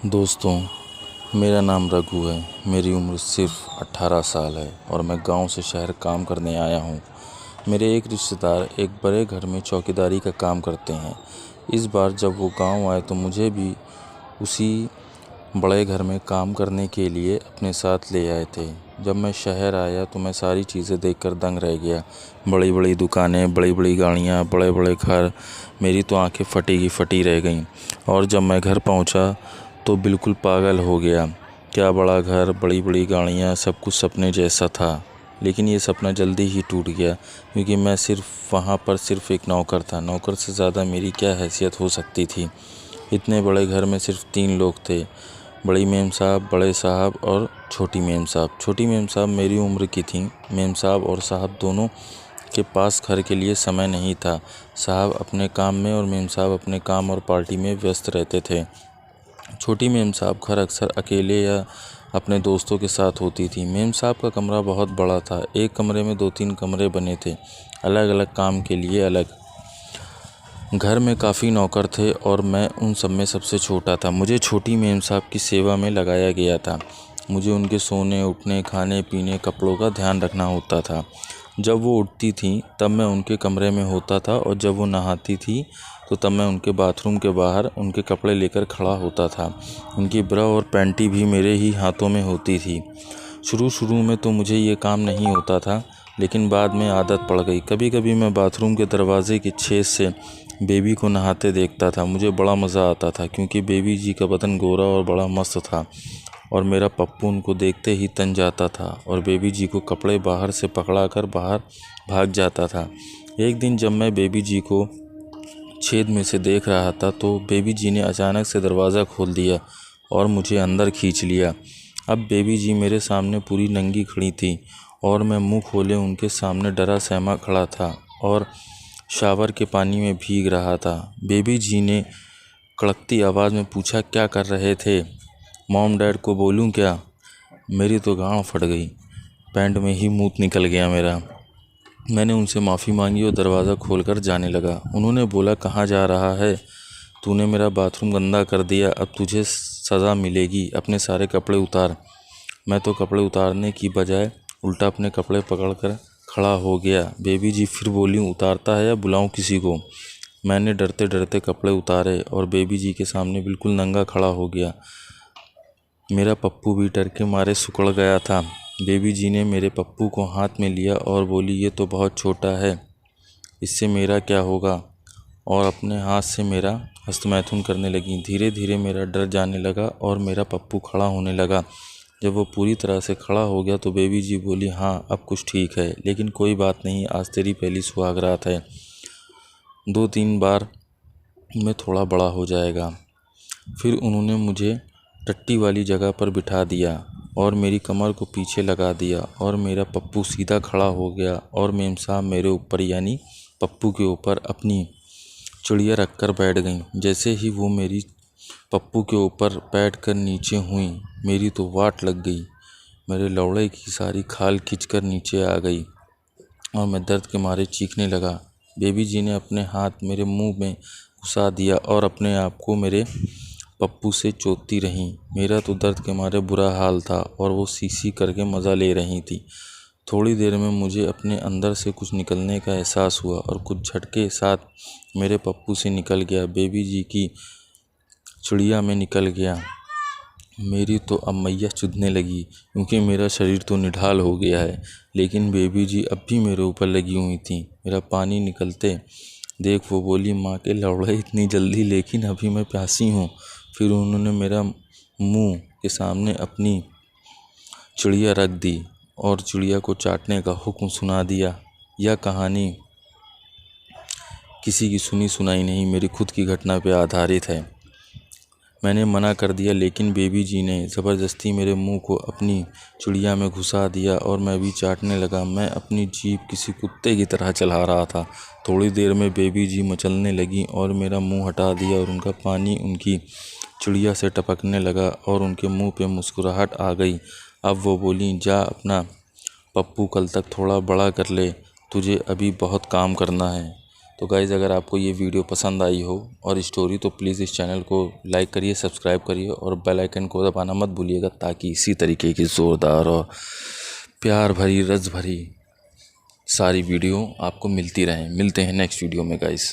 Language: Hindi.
दोस्तों, मेरा नाम रघु है। मेरी उम्र सिर्फ 18 साल है और मैं गांव से शहर काम करने आया हूं। मेरे एक रिश्तेदार एक बड़े घर में चौकीदारी का काम करते हैं। इस बार जब वो गांव आए तो मुझे भी उसी बड़े घर में काम करने के लिए अपने साथ ले आए थे। जब मैं शहर आया तो मैं सारी चीज़ें देखकर दंग रह गया। बड़ी बड़ी दुकानें, बड़ी बड़ी गाड़ियाँ, बड़े बड़े घर, मेरी तो आंखें फटी की फटी रह गईं। और जब मैं घर पहुंचा तो बिल्कुल पागल हो गया। क्या बड़ा घर, बड़ी बड़ी गाड़ियाँ, सब कुछ सपने जैसा था। लेकिन ये सपना जल्दी ही टूट गया, क्योंकि मैं वहाँ पर सिर्फ एक नौकर था। नौकर से ज़्यादा मेरी क्या हैसियत हो सकती थी। इतने बड़े घर में सिर्फ 3 लोग थे, बड़ी मेम साहब, बड़े साहब और छोटी मेम साहब। छोटी मेम साहब मेरी उम्र की थीं। मेम साहब और साहब दोनों के पास घर के लिए समय नहीं था। साहब अपने काम में और मेम साहब अपने काम और पार्टी में व्यस्त रहते थे। छोटी मेम साहब घर अक्सर अकेले या अपने दोस्तों के साथ होती थी। मेम साहब का कमरा बहुत बड़ा था। एक कमरे में 2-3 कमरे बने थे, अलग अलग काम के लिए अलग। घर में काफ़ी नौकर थे और मैं उन सब में सबसे छोटा था। मुझे छोटी मेम साहब की सेवा में लगाया गया था। मुझे उनके सोने, उठने, खाने पीने, कपड़ों का ध्यान रखना होता था। जब वो उठती थीं तब मैं उनके कमरे में होता था, और जब वो नहाती थी तो तब मैं उनके बाथरूम के बाहर उनके कपड़े लेकर खड़ा होता था। उनकी ब्रा और पैंटी भी मेरे ही हाथों में होती थी। शुरू में तो मुझे ये काम नहीं होता था, लेकिन बाद में आदत पड़ गई। कभी कभी मैं बाथरूम के दरवाजे के छेद से बेबी को नहाते देखता था। मुझे बड़ा मज़ा आता था, क्योंकि बेबी जी का बदन गोरा और बड़ा मस्त था और मेरा पप्पू उनको देखते ही तन जाता था और बेबी जी को कपड़े बाहर से पकड़ा कर बाहर भाग जाता था। एक दिन जब मैं बेबी जी को छेद में से देख रहा था तो बेबी जी ने अचानक से दरवाज़ा खोल दिया और मुझे अंदर खींच लिया। अब बेबी जी मेरे सामने पूरी नंगी खड़ी थी और मैं मुंह खोले उनके सामने डरा सहमा खड़ा था और शावर के पानी में भीग रहा था। बेबी जी ने कड़कती आवाज़ में पूछा, क्या कर रहे थे? मॉम डैड को बोलूं क्या? मेरी तो गांड फट गई, पैंट में ही मूत निकल गया मेरा। मैंने उनसे माफ़ी मांगी और दरवाज़ा खोलकर जाने लगा। उन्होंने बोला, कहाँ जा रहा है? तूने मेरा बाथरूम गंदा कर दिया, अब तुझे सज़ा मिलेगी। अपने सारे कपड़े उतार। मैं तो कपड़े उतारने की बजाय उल्टा अपने कपड़े पकड़कर खड़ा हो गया। बेबी जी फिर बोली, उतारता है या बुलाऊं किसी को? मैंने डरते डरते कपड़े उतारे और बेबी जी के सामने बिल्कुल नंगा खड़ा हो गया। मेरा पप्पू भी डर के मारे सिकुड़ गया था। बेबी जी ने मेरे पप्पू को हाथ में लिया और बोली, ये तो बहुत छोटा है, इससे मेरा क्या होगा? और अपने हाथ से मेरा हस्तमैथुन करने लगी। धीरे धीरे मेरा डर जाने लगा और मेरा पप्पू खड़ा होने लगा। जब वो पूरी तरह से खड़ा हो गया तो बेबी जी बोली, हाँ अब कुछ ठीक है, लेकिन कोई बात नहीं, आज तेरी पहली सुहागरात है, 2-3 बार में थोड़ा बड़ा हो जाएगा। फिर उन्होंने मुझे टट्टी वाली जगह पर बिठा दिया और मेरी कमर को पीछे लगा दिया और मेरा पप्पू सीधा खड़ा हो गया और मेम साहब मेरे ऊपर यानी पप्पू के ऊपर अपनी चिड़िया रख कर बैठ गईं। जैसे ही वो मेरी पप्पू के ऊपर बैठकर नीचे हुई, मेरी तो वाट लग गई। मेरे लौड़े की सारी खाल खींचकर नीचे आ गई और मैं दर्द के मारे चीखने लगा। बेबी जी ने अपने हाथ मेरे मुंह में घुसा दिया और अपने आप को मेरे पप्पू से चोटती रहीं। मेरा तो दर्द के मारे बुरा हाल था और वो सी करके मज़ा ले रही थी। थोड़ी देर में मुझे अपने अंदर से कुछ निकलने का एहसास हुआ और कुछ झटके साथ मेरे पप्पू से निकल गया, बेबी जी की चिड़िया में निकल गया। मेरी तो अब मैया चुदने लगी, क्योंकि मेरा शरीर तो निढाल हो गया है, लेकिन बेबी जी अब भी मेरे ऊपर लगी हुई थी। मेरा पानी निकलते देख वो बोली, माँ के लौड़े इतनी जल्दी, लेकिन अभी मैं प्यासी हूँ। फिर उन्होंने मेरा मुंह के सामने अपनी चिड़िया रख दी और चिड़िया को चाटने का हुक्म सुना दिया। यह कहानी किसी की सुनी सुनाई नहीं, मेरी खुद की घटना पर आधारित है। मैंने मना कर दिया, लेकिन बेबी जी ने ज़बरदस्ती मेरे मुंह को अपनी चिड़िया में घुसा दिया और मैं भी चाटने लगा। मैं अपनी जीभ किसी कुत्ते की तरह चला रहा था। थोड़ी देर में बेबी जी मचलने लगी और मेरा मुंह हटा दिया और उनका पानी उनकी चिड़िया से टपकने लगा और उनके मुंह पे मुस्कुराहट आ गई। अब वो बोली, जा अपना पप्पू कल तक थोड़ा बड़ा कर ले, तुझे अभी बहुत काम करना है। तो गाइज़ अगर आपको ये वीडियो पसंद आई हो और स्टोरी तो प्लीज़ इस चैनल को लाइक करिए, सब्सक्राइब करिए और बेल आइकन को दबाना मत भूलिएगा, ताकि इसी तरीके की ज़ोरदार और प्यार भरी रस भरी सारी वीडियो आपको मिलती रहें। मिलते हैं नेक्स्ट वीडियो में गाइज़।